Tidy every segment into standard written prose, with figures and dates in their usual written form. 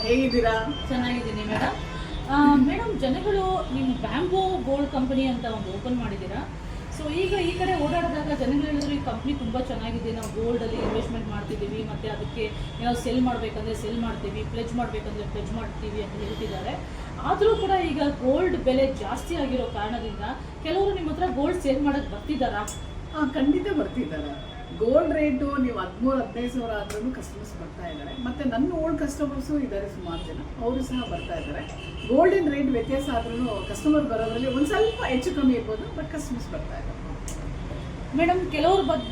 ಹೇಗಿದ್ದೀರಾ? ಚೆನ್ನಾಗಿದ್ದೀನಿ madam. Madam, ಜನಗಳು ನಿಮ್ಮ ಬ್ಯಾಂಬೋ ಗೋಲ್ಡ್ ಕಂಪನಿ ಅಂತ ಒಂದು ಓಪನ್ ಮಾಡಿದ್ದೀರಾ. ಸೊ ಈಗ ಈ ಕಡೆ ಓಡಾಡಿದಾಗ ಜನಗಳು ಹೇಳಿದ್ರು ಈ ಕಂಪ್ನಿ ತುಂಬ ಚೆನ್ನಾಗಿದೆ, ನಾವು ಗೋಲ್ಡಲ್ಲಿ ಇನ್ವೆಸ್ಟ್ಮೆಂಟ್ ಮಾಡ್ತಿದ್ದೀವಿ, ಮತ್ತು ಅದಕ್ಕೆ ನಾವು ಸೆಲ್ ಮಾಡಬೇಕಂದ್ರೆ ಸೆಲ್ ಮಾಡ್ತೀವಿ, ಪ್ಲೆಜ್ ಮಾಡಬೇಕಂದ್ರೆ ಪ್ಲೆಜ್ ಮಾಡ್ತೀವಿ ಅಂತ ಹೇಳ್ತಿದ್ದಾರೆ. ಆದರೂ ಕೂಡ ಈಗ ಗೋಲ್ಡ್ ಬೆಲೆ ಜಾಸ್ತಿ ಆಗಿರೋ ಕಾರಣದಿಂದ ಕೆಲವರು ನಿಮ್ಮ ಹತ್ರ ಗೋಲ್ಡ್ ಸೇಲ್ ಮಾಡೋಕ್ಕೆ ಬರ್ತಿದ್ದಾರಾ? ಖಂಡಿತ ಬರ್ತಿದ್ದಾರೆ. ಗೋಲ್ಡ್ ರೇಟು ನೀವು 13-15 ಸಾವಿರ ಆದ್ರೂ ಕಸ್ಟಮರ್ಸ್ ಬರ್ತಾ ಇದ್ದಾರೆ. ಮತ್ತು ನನ್ನ ಓಲ್ಡ್ ಕಸ್ಟಮರ್ಸು ಇದ್ದಾರೆ, ಸುಮಾರು ಜನ, ಅವರು ಸಹ ಬರ್ತಾ ಇದ್ದಾರೆ. ಗೋಲ್ಡಿನ ರೇಟ್ ವ್ಯತ್ಯಾಸ ಆದ್ರೂ ಕಸ್ಟಮರ್ ಬರೋದ್ರಲ್ಲಿ ಒಂದು ಸ್ವಲ್ಪ ಹೆಚ್ಚು ಕಮ್ಮಿ ಇರ್ಬೋದು, ಬಟ್ ಕಸ್ಟಮರ್ಸ್ ಬರ್ತಾ ಇದ್ದಾರೆ. ಮೇಡಮ್,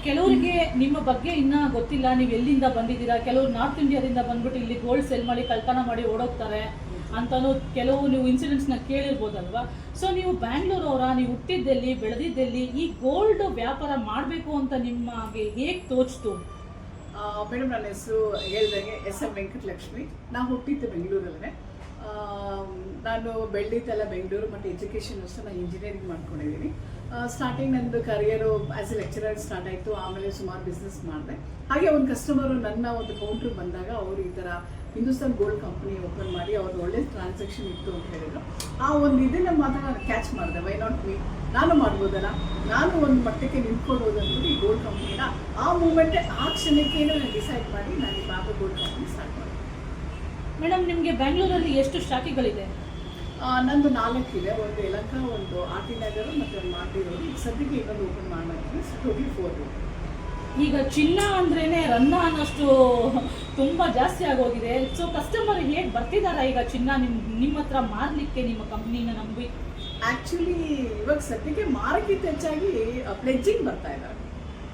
ಕೆಲವರಿಗೆ ನಿಮ್ಮ ಬಗ್ಗೆ ಇನ್ನೂ ಗೊತ್ತಿಲ್ಲ, ನೀವು ಎಲ್ಲಿಂದ ಬಂದಿದ್ದೀರಾ. ಕೆಲವರು ನಾರ್ತ್ ಇಂಡಿಯಾದಿಂದ ಬಂದ್ಬಿಟ್ಟು ಇಲ್ಲಿ ಗೋಲ್ಡ್ ಸೆಲ್ ಮಾಡಿ ಕಳ್ತನ ಮಾಡಿ ಓಡೋಗ್ತಾರೆ ಅಂತಲೂ ಕೆಲವು ನೀವು ಇನ್ಸಿಡೆಂಟ್ಸ್ನ ಕೇಳಿರ್ಬೋದಲ್ವಾ. ಸೊ ನೀವು ಬ್ಯಾಂಗ್ಳೂರವರ, ನೀವು ಹುಟ್ಟಿದ್ದೆಲ್ಲಿ ಬೆಳೆದಿದ್ದೆಲ್ಲಿ, ಈ ಗೋಲ್ಡ್ ವ್ಯಾಪಾರ ಮಾಡಬೇಕು ಅಂತ ನಿಮಗೆ ಹೇಗೆ ತೋಚ್ತು? ಮೇಡಮ್, ನನ್ನ ಹೆಸರು ಹೇಳ್ದಂಗೆ SM ವೆಂಕಟಲಕ್ಷ್ಮಿ. ನಾವು ಹುಟ್ಟಿದ್ದು ಬೆಂಗಳೂರಲ್ಲೇ. ನಾನು ಬೆಳೆದಿದ್ದೆಲ್ಲ ಬೆಂಗಳೂರು, ಮತ್ತು ಎಜುಕೇಷನ್ ಅಷ್ಟೇ ನಾನು ಇಂಜಿನಿಯರಿಂಗ್ ಮಾಡ್ಕೊಂಡಿದ್ದೀನಿ. ಸ್ಟಾರ್ಟಿಂಗ್ ನಂದು ಕರಿಯರು ಆ್ಯಸ್ ಎ ಲೆಕ್ಚರರ್ ಸ್ಟಾರ್ಟ್ ಆಯಿತು. ಆಮೇಲೆ ಸುಮಾರು ಬಿಸ್ನೆಸ್ ಮಾಡಿದೆ. ಹಾಗೆ ಒಂದು ಕಸ್ಟಮರು ನನ್ನ ಒಂದು ಕೌಂಟ್ರಿಗೆ ಬಂದಾಗ ಅವರು ಈ ಥರ ಹಿಂದೂಸ್ತಾನ್ ಗೋಲ್ಡ್ ಕಂಪ್ನಿ ಓಪನ್ ಮಾಡಿ ಅವ್ರದ್ದು ಒಳ್ಳೆ ಟ್ರಾನ್ಸಾಕ್ಷನ್ ಇತ್ತು ಅಂತ ಹೇಳಿದ್ರು. ಆ ಒಂದು ಇದನ್ನು ಮಾತ್ರ ನಾನು ಕ್ಯಾಚ್ ಮಾಡಿದೆ. ವೈ ನಾಟ್ ಮೀ, ನಾನು ಮಾಡ್ಬೋದಲ್ಲ, ನಾನು ಒಂದು ಮಟ್ಟಕ್ಕೆ ನಿಂತ್ಕೊಳ್ಬೋದು ಅಂದ್ಬಿಟ್ಟು ಈ ಗೋಲ್ಡ್ ಕಂಪ್ನಿನ ಆ ಮೂಮೆಂಟೇ, ಆ ಕ್ಷಣಕ್ಕೆ ನಾನು ಡಿಸೈಡ್ ಮಾಡಿ ನಾನು ಈ ಬಾಬಾ ಗೋಲ್ಡ್ ಕಂಪ್ನಿ ಸ್ಟಾರ್ಟ್ ಮಾಡಿದೆ. ಮೇಡಮ್, ನಿಮಗೆ ಬ್ಯಾಂಗ್ಳೂರಲ್ಲಿ ಎಷ್ಟು ಶಾಖೆಗಳಿದೆ? ನಂದು 4 ಇದೆ. ಒಂದು ಯಲಹಂಕ, ಒಂದು RT ನಗರ, ಮತ್ತು ಒಂದು ಮಾಗಡಿ ರೋಡ್. ಈಗ ಸದ್ಯಕ್ಕೆ ಇನ್ನೊಂದು ಓಪನ್ ಮಾಡ್ತೀನಿ. ಟೋಟಲ್ 4. ಈಗ ಚಿನ್ನ ಅಂದ್ರೇನೆ ರನ್ನ ಅನ್ನೋಷ್ಟು ತುಂಬ ಜಾಸ್ತಿ ಆಗೋಗಿದೆ. ಸೊ ಕಸ್ಟಮರ್ ಹೇಗೆ ಬರ್ತಿದ್ದಾರೆ ಈಗ ಚಿನ್ನ ನಿಮ್ಮ ಹತ್ರ ಮಾರಲಿಕ್ಕೆ, ನಿಮ್ಮ ಕಂಪ್ನಿನ ನಂಬಿ? ಆ್ಯಕ್ಚುಲಿ ಇವಾಗ ಸದ್ಯಕ್ಕೆ ಮಾರಕ್ಕಿಂತ ಹೆಚ್ಚಾಗಿ ಪ್ಲೆಜ್ಜಿಂಗ್ ಬರ್ತಾ ಇದ್ದಾರೆ.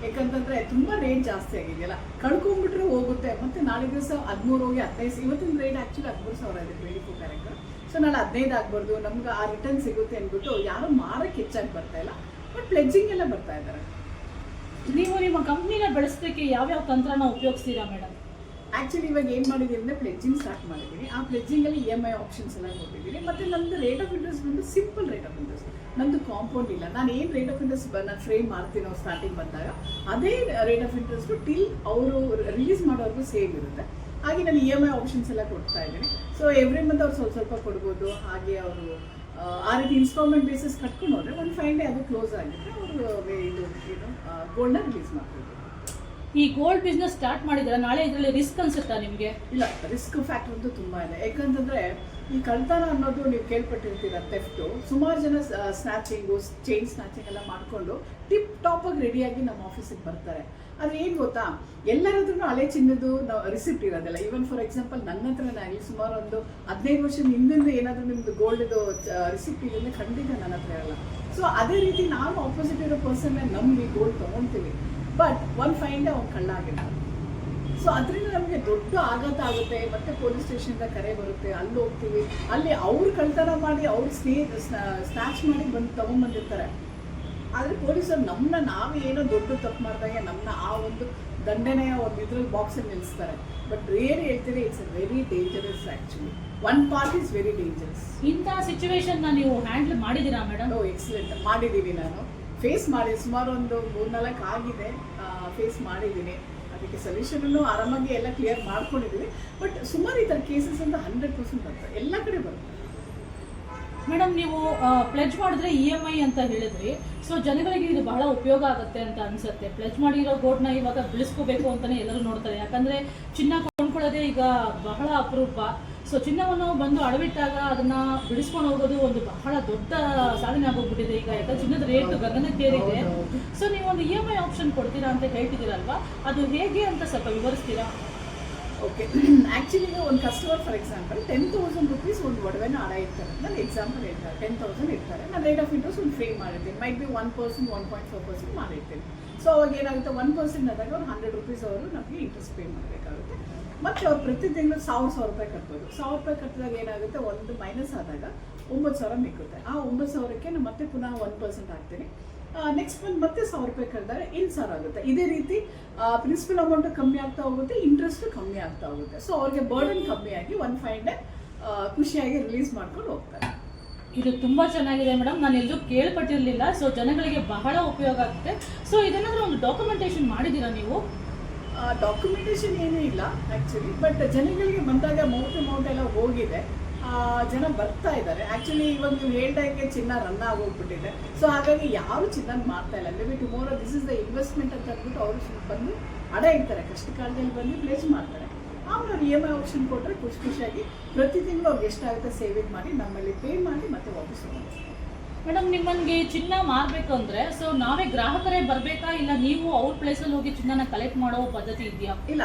ಯಾಕಂತಂದರೆ ತುಂಬ ರೇಟ್ ಜಾಸ್ತಿ ಆಗಿದೆಯಲ್ಲ, ಕಳ್ಕೊಂಡ್ಬಿಟ್ರೆ ಹೋಗುತ್ತೆ. ಮತ್ತು ನಾಳೆ ದಿವಸ 13 ಹೋಗಿ 15, ಇವತ್ತಿನ ರೇಟ್ ಆ್ಯಕ್ಚುಲಿ 13,000 ಇದೆ 24 ಕ್ಯಾರೆಟ್. ಸೊ ನಾಳೆ 15 ಆಗ್ಬಾರ್ದು, ನಮ್ಗೆ ಆ ರಿಟರ್ನ್ ಸಿಗುತ್ತೆ ಅಂದ್ಬಿಟ್ಟು ಯಾರು ಮಾರಕ್ಕೆ ಹೆಚ್ಚಾಗಿ ಬರ್ತಾ ಇಲ್ಲ, ಬಟ್ ಪ್ಲೆಜ್ಜಿಂಗ್ ಎಲ್ಲ ಬರ್ತಾ ಇದ್ದಾರೆ. ನೀವು ನಿಮ್ಮ ಕಂಪ್ನಿನ ಬೆಳೆಸೋದಕ್ಕೆ ಯಾವ್ಯಾವ ತಂತ್ರನ ಉಪಯೋಗಿಸ್ತೀರಾ ಮೇಡಮ್? ಆ್ಯಕ್ಚುಲಿ ಇವಾಗ ಏನು ಮಾಡಿದ್ದೀನಿ ಅಂದರೆ ಪ್ಲೆಜ್ಜಿಂಗ್ ಸ್ಟಾರ್ಟ್ ಮಾಡಿದ್ದೀನಿ. ಆ ಪ್ಲೆಜ್ಜಿಂಗಲ್ಲಿ EMI ಆಪ್ಷನ್ಸ್ ಎಲ್ಲ ಕೊಟ್ಟಿದ್ದೀನಿ. ಮತ್ತು ನಮ್ಮದು ರೇಟ್ ಆಫ್ ಇಂಟ್ರೆಸ್ಟ್ ಬಂದು ಸಿಂಪಲ್ ರೇಟ್ ಆಫ್ ಇಂಟ್ರೆಸ್ಟ್. ನಮ್ಮದು ಕಾಂಪೌಂಡ್ ಇಲ್ಲ. ನಾನು ಏನು ರೇಟ್ ಆಫ್ ಇಂಟ್ರೆಸ್ಟ್ ನಾನು ಫ್ರೇಮ್ ಮಾಡ್ತೀನೋ ಸ್ಟಾರ್ಟಿಂಗ್ ಬಂದಾಗ, ಅದೇ ರೇಟ್ ಆಫ್ ಇಂಟ್ರೆಸ್ಟು ಟಿಲ್ ಅವರು ರಿಲೀಸ್ ಮಾಡೋರ್ಗೂ ಸೇಮ್ ಇರುತ್ತೆ. ಹಾಗೆ ನಾನು EMI ಆಪ್ಷನ್ಸ್ ಎಲ್ಲ ಕೊಡ್ತಾ ಇದ್ದೀನಿ. ಸೊ ಎವ್ರಿ ಮಂತ್ ಅವ್ರು ಸ್ವಲ್ಪ ಕೊಡ್ಬೋದು. ಹಾಗೆ ಅವರು ಆ ರೀತಿ ಇನ್ಸ್ಟಾಲ್ಮೆಂಟ್ ಬೇಸಿಸ್ ಕಟ್ಕೊಂಡು ಹೋದರೆ ಒಂದು 5 ಡೇ ಅದು ಕ್ಲೋಸ್ ಆಗಿದ್ರೆ ಅವರು ಇದು ಗೋಲ್ಡ್ನ ರಿಲೀಸ್ ಮಾಡ್ಬೋದು. ಈ ಗೋಲ್ಡ್ ಬಿಸ್ನೆಸ್ ಸ್ಟಾರ್ಟ್ ಮಾಡಿದ್ರೆ ನಾಳೆ ಇದರಲ್ಲಿ ರಿಸ್ಕ್ ಅನ್ಸುತ್ತಾ ನಿಮಗೆ? ಇಲ್ಲ, ರಿಸ್ಕ್ ಫ್ಯಾಕ್ಟರ್ ಅಂತೂ ತುಂಬ ಇದೆ. ಯಾಕಂತಂದರೆ ಈ ಕಳ್ತನ ಅನ್ನೋದು ನೀವು ಕೇಳ್ಪಟ್ಟಿರ್ತೀರ, ಥೆಫ್ಟು. ಸುಮಾರು ಜನ ಸ್ನ್ಯಾಚಿಂಗು, ಚೈನ್ ಸ್ನ್ಯಾಚಿಂಗ್ ಎಲ್ಲ ಮಾಡಿಕೊಂಡು ಟಿಪ್ ಟಾಪಾಗಿ ರೆಡಿಯಾಗಿ ನಮ್ಮ ಆಫೀಸಿಗೆ ಬರ್ತಾರೆ. ಆದರೆ ಏನು ಗೊತ್ತಾ, ಎಲ್ಲರದ್ರೂ ಹಳೆ ಚಿನ್ನದು ನಾವು ರಿಸಿಪ್ಟ್ ಇರೋದಿಲ್ಲ. ಈವನ್ ಫಾರ್ ಎಕ್ಸಾಂಪಲ್ ನನ್ನ ಹತ್ರನೇ ಆಗಲಿ, ಸುಮಾರು ಒಂದು 15 ವರ್ಷದ ಹಿಂದಿಂದ ಏನಾದರೂ ನಿಮ್ಮದು ಗೋಲ್ಡ್ದು ರಿಸಿಪ್ಟ್ ಇದೆ ಅಂದರೆ ಖಂಡಿತ ನನ್ನ ಹತ್ರ ಇರಲ್ಲ. ಸೊ ಅದೇ ರೀತಿ ನಾವು ಆಪೋಸಿಟ್ ಇರೋ ಪರ್ಸನ್ನೇ ನಂಬಿ ಗೋಲ್ಡ್ ತೊಗೊಳ್ತೀವಿ, ಬಟ್ ಒಂದು 5 ಡೇ ಅವ್ನು ಕಳ್ಳ ಆಗಿರ್ತಾರೆ. ಸೊ ಅದರಿಂದ ನಮಗೆ ದೊಡ್ಡ ಆಘಾತ ಆಗುತ್ತೆ. ಮತ್ತೆ ಪೊಲೀಸ್ ಸ್ಟೇಷನಿಂದ ಕರೆ ಬರುತ್ತೆ, ಅಲ್ಲಿ ಹೋಗ್ತೀವಿ. ಅಲ್ಲಿ ಅವ್ರು ಕಳ್ತನ ಮಾಡಿ ಅವ್ರು ಸ್ನ್ಯಾಚ್ ಮಾಡಿ ಬಂದು ತೊಗೊಂಡ್ಬಂದಿರ್ತಾರೆ. ಆದರೆ ಪೊಲೀಸರು ನಮ್ಮನ್ನ ನಾವೇನೋ ದೊಡ್ಡ ತಪ್ಪು ಮಾಡಿದಾಗ ನಮ್ಮನ್ನ ಆ ಒಂದು ದಂಡನೆಯ ಒಂದು ಇದ್ರಲ್ಲಿ ಬಾಕ್ಸಲ್ಲಿ ನಿಲ್ಲಿಸ್ತಾರೆ. ಬಟ್ ರೇರ್ ಹೇಳ್ತೀರಿ, it's a very dangerous. Actually one part is very dangerous. ಇಂಥ ಸಿಚುವೇಶನ್ನ ನೀವು ಹ್ಯಾಂಡಲ್ ಮಾಡಿದ್ದೀರಾ ಮೇಡಮ್? ಎಕ್ಸಲೆಂಟ್ ಮಾಡಿದ್ದೀನಿ. ನಾನು ಫೇಸ್ ಮಾಡಿ ಸುಮಾರು ಒಂದು 3-4 ಆಗಿದೆ, ಫೇಸ್ ಮಾಡಿದ್ದೀನಿ. ಅದಕ್ಕೆ ಸೊಲ್ಯೂಷನನ್ನು ಆರಾಮಾಗಿ ಎಲ್ಲ ಕ್ಲಿಯರ್ ಮಾಡ್ಕೊಂಡಿದ್ದೀವಿ. ಬಟ್ ಸುಮಾರು ಈ ಥರ ಕೇಸಸ್ ಅಂತ 100% ಬರ್ತದೆ, ಎಲ್ಲ ಕಡೆ ಬರುತ್ತೆ. ಮೇಡಮ್, ನೀವು ಪ್ಲೆಜ್ ಮಾಡಿದ್ರೆ EMI ಅಂತ ಹೇಳಿದ್ರಿ. ಸೊ ಜನಗಳಿಗೆ ಇದು ಬಹಳ ಉಪಯೋಗ ಆಗುತ್ತೆ ಅಂತ ಅನ್ಸುತ್ತೆ. ಪ್ಲೆಜ್ ಮಾಡಿರೋ ಗೋಲ್ಡ್ನ ಇವಾಗ ಬಿಳಿಸ್ಕೋಬೇಕು ಅಂತಲೇ ಎಲ್ಲರೂ ನೋಡ್ತಾರೆ. ಯಾಕಂದರೆ ಚಿನ್ನ ಕೊಂಡ್ಕೊಳ್ಳೋದೇ ಈಗ ಬಹಳ ಅಪರೂಪ. ಸೊ ಚಿನ್ನವನ್ನು ಬಂದು ಅಡವಿಟ್ಟಾಗ ಅದನ್ನು ಬಿಡಿಸ್ಕೊಂಡು ಹೋಗೋದು ಒಂದು ಬಹಳ ದೊಡ್ಡ ಸಾಧನೆ ಆಗೋಗ್ಬಿಟ್ಟಿದೆ ಈಗ. ಯಾಕಂದ್ರೆ ಚಿನ್ನದ ರೇಟ್ ಗಗನಕ್ಕೇರಿದೆ. ಸೊ ನೀವು ಒಂದು EMI ಆಪ್ಷನ್ ಕೊಡ್ತೀರಾ ಅಂತ ಹೇಳ್ತಿದ್ದೀರಲ್ವಾ, ಅದು ಹೇಗೆ ಅಂತ ಸ್ವಲ್ಪ ವಿವರಿಸ್ತೀರಾ? ಓಕೆ, ಆ್ಯಕ್ಚುಲಿ ಒಂದು ಕಸ್ಟಮರ್ ಫಾರ್ ಎಕ್ಸಾಂಪಲ್ 10,000 ರೂಪೀಸ್ ಒಂದು ಒಡವೆನ ಅಡ ಇರ್ತಾರೆ. ನಾನು ಎಕ್ಸಾಂಪಲ್ ಹೇಳ್ತಾರೆ 10,000 ಇರ್ತಾರೆ. ನಾನು ರೇಟ್ ಆಫ್ ಇಂಟ್ರೆಸ್ಟ್ ಒಂದು ಫ್ರೇಮ್ ಮಾಡಿರ್ತೀನಿ. ಮೈಟ್ ಬಿ 1%, 1.4% ಮಾಡಿರ್ತೀನಿ. ಸೊ ಅವಾಗ ಏನಾಗುತ್ತೆ, 1% ಆದಾಗ ಒಂದು 100 ರೂಪೀಸ್ ಅವರು ನಮಗೆ ಇಂಟ್ರೆಸ್ಟ್ ಪೇ ಮಾಡಬೇಕಾಗುತ್ತೆ. ಮತ್ತು ಅವ್ರು ಪ್ರತಿ ತಿಂಗಳು 1,000 ರೂಪಾಯಿ ಕಟ್ಬೋದು. 1,000 ರೂಪಾಯಿ ಕಟ್ಟಿದಾಗ ಏನಾಗುತ್ತೆ, ಒಂದು ಮೈನಸ್ ಆದಾಗ 9,000 ಮಿಕ್ಕುತ್ತೆ. ಆ 9,000ಕ್ಕೆ ನಾನು ಮತ್ತೆ ಪುನಃ 1% ಹಾಕ್ತೀನಿ. ನೆಕ್ಸ್ಟ್ ಮಂತ್ ಮತ್ತೆ 1,000 ರೂಪಾಯಿ ಕಟ್ಟಿದಾಗ 8,000 ಆಗುತ್ತೆ. ಇದೇ ರೀತಿ ಪ್ರಿನ್ಸಿಪಲ್ ಅಮೌಂಟು ಕಮ್ಮಿ ಆಗ್ತಾ ಹೋಗುತ್ತೆ, ಇಂಟ್ರೆಸ್ಟು ಕಮ್ಮಿ ಆಗ್ತಾ ಹೋಗುತ್ತೆ. ಸೊ ಅವ್ರಿಗೆ ಬರ್ಡನ್ ಕಮ್ಮಿಯಾಗಿ ಒಂದು 5 ಡೇ ಖುಷಿಯಾಗಿ ರಿಲೀಸ್ ಮಾಡ್ಕೊಂಡು ಹೋಗ್ತಾರೆ. ಇದು ತುಂಬ ಚೆನ್ನಾಗಿದೆ ಮೇಡಮ್, ನಾನು ಎಲ್ಲೂ ಕೇಳ್ಪಟ್ಟಿರಲಿಲ್ಲ. ಸೊ ಜನಗಳಿಗೆ ಬಹಳ ಉಪಯೋಗ ಆಗುತ್ತೆ. ಸೊ ಇದನ್ನಾದರೂ ಒಂದು ಡಾಕ್ಯುಮೆಂಟೇಶನ್ ಮಾಡಿದ್ದೀರಾ ನೀವು? ಡಾಕ್ಯುಮೆಂಟೇಶನ್ ಏನೂ ಇಲ್ಲ ಆ್ಯಕ್ಚುಲಿ, ಬಟ್ ಜನಗಳಿಗೆ ಬಂದಾಗ ಮೌಟ್ ಎಲ್ಲ ಹೋಗಿದೆ. ಜನ ಬರ್ತಾ ಇದ್ದಾರೆ. ಆ್ಯಕ್ಚುಲಿ ಇವಾಗ ನೀವು ಹೇಳ್ದಾಗೆ ಚಿನ್ನ ರನ್ ಆಗೋಗ್ಬಿಟ್ಟಿದೆ. ಸೊ ಹಾಗಾಗಿ ಯಾರು ಚಿನ್ನ ಮಾಡ್ತಾ ಇಲ್ಲ. May be tomorrow this is the investment ಅಂತ ಅಂದ್ಬಿಟ್ಟು ಅವರು ಬಂದು ಅಡ ಇಡ್ತಾರೆ, ಕಷ್ಟ ಕಾಲದಲ್ಲಿ ಬಂದು ಪ್ಲೇಸ್ ಮಾಡ್ತಾರೆ. ಆಮೇಲೆ ಅವ್ರು EMI ಆಪ್ಷನ್ ಕೊಟ್ಟರೆ ಖುಷಿಯಾಗಿ ಪ್ರತಿ ತಿಂಗಳು ಅವ್ರಿಗೆ ಎಷ್ಟಾಗುತ್ತೆ ಸೇವಿಂಗ್ ಮಾಡಿ ನಮ್ಮಲ್ಲಿ ಪೇ ಮಾಡಿ ಮತ್ತೆ ವಾಪಸ್ ಹೋಗ್ತಾರೆ. ಮೇಡಮ್, ನಿಮ್ಮನ್ಗೆ ಚಿನ್ನ ಮಾರಬೇಕು ಅಂದರೆ ಸೊ ನಾವೇ ಗ್ರಾಹಕರೇ ಬರಬೇಕಾ, ಇಲ್ಲ ನೀವು ಅವ್ರ ಪ್ಲೇಸಲ್ಲಿ ಹೋಗಿ ಚಿನ್ನನ ಕಲೆಕ್ಟ್ ಮಾಡೋ ಪದ್ಧತಿ ಇದೆಯಾ? ಇಲ್ಲ,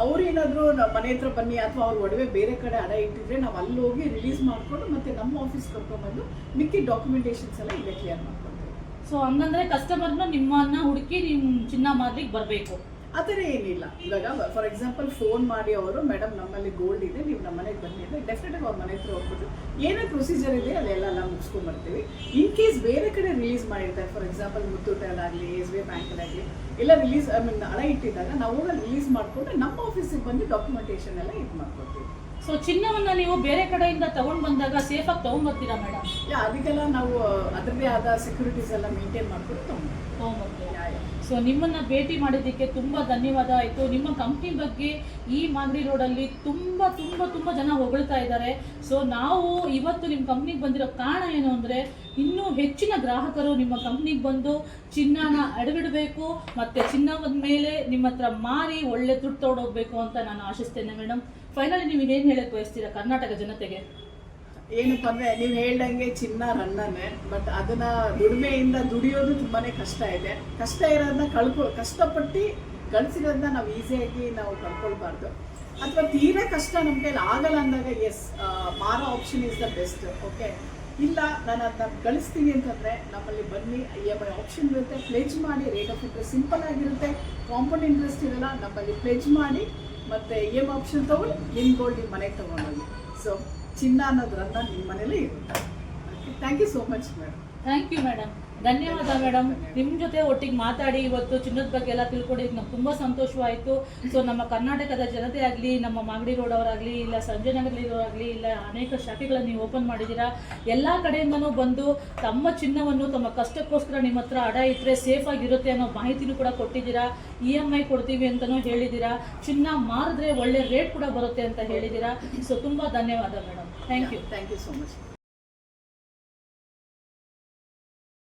ಅವ್ರು ಏನಾದರೂ ಮನೆ ಹತ್ರ ಬನ್ನಿ ಅಥವಾ ಅವ್ರ ಒಡವೆ ಬೇರೆ ಕಡೆ ಅಡ ಇಟ್ಟಿದ್ರೆ ನಾವು ಅಲ್ಲಿ ಹೋಗಿ ರಿಲೀಸ್ ಮಾಡಿಕೊಂಡು ಮತ್ತೆ ನಮ್ಮ ಆಫೀಸ್ ಕರ್ಕೊಂಡ್ಬಂದು ಮಿಕ್ಕಿ ಡಾಕ್ಯುಮೆಂಟೇಷನ್ಸ್ ಎಲ್ಲ ಇಲ್ಲೇ ಕ್ಲಿಯರ್ ಮಾಡ್ಕೊಳ್ತೀವಿ. ಸೊ ಹಂಗಂದ್ರೆ ಕಸ್ಟಮರ್ನ ನಿಮ್ಮನ್ನ ಹುಡುಕಿ ನಿಮ್ಮ ಚಿನ್ನ ಮಾರ್ಲಿಕ್ಕೆ ಬರಬೇಕು ಆ ಥರ ಏನಿಲ್ಲ. ಇವಾಗ ಫಾರ್ ಎಕ್ಸಾಂಪಲ್ ಫೋನ್ ಮಾಡಿ ಅವರು ಮೇಡಮ್ ನಮ್ಮಲ್ಲಿ ಗೋಲ್ಡ್ ಇದೆ, ನೀವು ನಮ್ಮ ಮನೆಗೆ ಬನ್ನಿ ಅಂದರೆ ಡೆಫಿನೆಟಾಗಿ ಅವ್ರ ಮನೆ ಹತ್ರ ಹೋಗ್ಬಿಟ್ಟು ಏನೇ ಪ್ರೊಸೀಜರ್ ಇದೆ ಅಲ್ಲೆಲ್ಲ ಮುಗಿಸ್ಕೊಂಡ್ಬರ್ತೀವಿ. ಇನ್ ಕೇಸ್ ಬೇರೆ ಕಡೆ ರಿಲೀಸ್ ಮಾಡಿರ್ತಾರೆ, ಫಾರ್ ಎಕ್ಸಾಂಪಲ್ ಮುತ್ತೂಟಲ್ಲಾಗಲಿ SBI ಬ್ಯಾಂಕಲ್ಲಾಗಲಿ ಎಲ್ಲ ರಿಲೀಸ್ ಅಡ ಇಟ್ಟಿದ್ದಾಗ ನಾವು ಹೋಗಿ ರಿಲೀಸ್ ಮಾಡಿಕೊಂಡು ನಮ್ಮ ಆಫೀಸಿಗೆ ಬಂದು ಡಾಕ್ಯುಮೆಂಟೇಷನ್ ಎಲ್ಲ ಇದು ಮಾಡ್ಕೊಡ್ತೀವಿ. ಸೊ ಚಿನ್ನವನ್ನ ನೀವು ಬೇರೆ ಕಡೆಯಿಂದ ತಗೊಂಡ್ ಬಂದಾಗ ಸೇಫಾಗಿ ತಗೊಂಡ್ಬರ್ತೀರಾ ಮೇಡಮ್? ಅದಕ್ಕೆಲ್ಲ ನಾವು ಅದರದ್ದೇ ಆದ ಸೆಕ್ಯೂರಿಟೀಸ್ ಎಲ್ಲ ಮೇಂಟೈನ್ ಮಾಡ್ಕೊಂಡು ತಗೊಂಡ್ಬರ್ತೀರಾ? ಸೊ ನಿಮ್ಮನ್ನ ಭೇಟಿ ಮಾಡಿದ್ದಕ್ಕೆ ತುಂಬಾ ಧನ್ಯವಾದ ಆಯಿತು. ನಿಮ್ಮ ಕಂಪ್ನಿ ಬಗ್ಗೆ ಈ ಮಾಗಡಿ ರೋಡಲ್ಲಿ ತುಂಬ ತುಂಬ ತುಂಬ ಜನ ಹೊಗಳ್ತಾ ಇದ್ದಾರೆ. ಸೊ ನಾವು ಇವತ್ತು ನಿಮ್ಮ ಕಂಪ್ನಿಗೆ ಬಂದಿರೋ ಕಾರಣ ಏನು ಅಂದರೆ ಇನ್ನೂ ಹೆಚ್ಚಿನ ಗ್ರಾಹಕರು ನಿಮ್ಮ ಕಂಪ್ನಿಗೆ ಬಂದು ಚಿನ್ನನ ಅಡವಿಡಬೇಕು ಮತ್ತು ಚಿನ್ನದ ಮೇಲೆ ನಿಮ್ಮ ಹತ್ರ ಮಾರಿ ಒಳ್ಳೆ ದುಡ್ಡು ತೊಗೊಂಡೋಗ್ಬೇಕು ಅಂತ ನಾನು ಆಶಿಸ್ತೇನೆ. ಮೇಡಮ್, ಫೈನಲಿ ನೀವು ಏನು ಹೇಳಕ್ಕೆ ಬಯಸ್ತೀರಾ ಕರ್ನಾಟಕ ಜನತೆಗೆ? ಏನಪ್ಪ ಅಂದರೆ ನೀವು ಹೇಳ್ದಂಗೆ ಚಿನ್ನ ರನ್ನನೆ, ಬಟ್ ಅದನ್ನ ದುಡಿಮೆಯಿಂದ ದುಡಿಯೋದು ತುಂಬಾ ಕಷ್ಟ ಇದೆ. ಕಷ್ಟ ಇರೋದನ್ನ ಕಷ್ಟಪಟ್ಟು ಗಳಿಸಿರೋದನ್ನ ನಾವು ಈಸಿಯಾಗಿ ನಾವು ಕಳ್ಕೊಳ್ಬಾರ್ದು. ಅಥವಾ ತೀರಾ ಕಷ್ಟ ನಮ್ಮ ಕೈಲಿ ಆಗಲ್ಲ ಅಂದಾಗ ಎಸ್, ಮಾರೋ option is the best. Okay, ಇಲ್ಲ ನಾನು ಅದನ್ನ ಗಳಿಸ್ತೀನಿ ಅಂತಂದರೆ ನಮ್ಮಲ್ಲಿ ಬನ್ನಿ, EMI ಆಪ್ಷನ್ ಇರುತ್ತೆ, ಪ್ಲೆಜ್ ಮಾಡಿ. ರೇಟ್ ಆಫ್ ಇಂಟ್ರೆಸ್ಟ್ ಸಿಂಪಲ್ ಆಗಿರುತ್ತೆ, ಕಾಂಪೌಂಡ್ ಇಂಟ್ರೆಸ್ಟ್ ಇರಲ್ಲ. ನಮ್ಮಲ್ಲಿ ಪ್ಲೆಜ್ ಮಾಡಿ ಮತ್ತು EMI ಆಪ್ಷನ್ ತೊಗೊಂಡು ನಿಮ್ಮ ಗೋಲ್ಡ್ ನಿಮ್ಮ ಮನೆಗೆ ತೊಗೊಂಡೋಗಿ. ಸೊ ಚಿನ್ನ ಅನ್ನೋದ್ರನ್ನ ನಿಮ್ಮ ಮನೇಲೇ ಇರುತ್ತೆ. Thank you so much madam. Thank you madam, ಧನ್ಯವಾದ ಮೇಡಮ್. ನಿಮ್ಮ ಜೊತೆ ಒಟ್ಟಿಗೆ ಮಾತಾಡಿ ಇವತ್ತು ಚಿನ್ನದ ಬಗ್ಗೆ ಎಲ್ಲ ತಿಳ್ಕೊಂಡಿದ್ದು ನಮ್ಗೆ ತುಂಬ ಸಂತೋಷವಾಯಿತು. ಸೊ ನಮ್ಮ ಕರ್ನಾಟಕದ ಜನತೆ ಆಗಲಿ, ನಮ್ಮ ಮಾಗಡಿ ರೋಡ್ ಅವರಾಗಲಿ, ಇಲ್ಲ ಸಂಜಯ್ ನಗರದವರಾಗಲಿ, ಇಲ್ಲ ಅನೇಕ ಶಾಖೆಗಳನ್ನು ನೀವು ಓಪನ್ ಮಾಡಿದ್ದೀರಾ. ಎಲ್ಲ ಕಡೆಯಿಂದನೂ ಬಂದು ತಮ್ಮ ಚಿನ್ನವನ್ನು ತಮ್ಮ ಕಷ್ಟಕ್ಕೋಸ್ಕರ ನಿಮ್ಮ ಹತ್ರ ಅಡ ಇಟ್ಟರೆ ಸೇಫಾಗಿರುತ್ತೆ ಅನ್ನೋ ಮಾಹಿತಿನೂ ಕೂಡ ಕೊಟ್ಟಿದ್ದೀರಾ. EMI ಕೊಡ್ತೀವಿ ಅಂತಲೂ ಹೇಳಿದ್ದೀರಾ. ಚಿನ್ನ ಮಾರಿದ್ರೆ ಒಳ್ಳೆ ರೇಟ್ ಕೂಡ ಬರುತ್ತೆ ಅಂತ ಹೇಳಿದ್ದೀರಾ. ಸೊ ತುಂಬ ಧನ್ಯವಾದ madam. Thank you so much.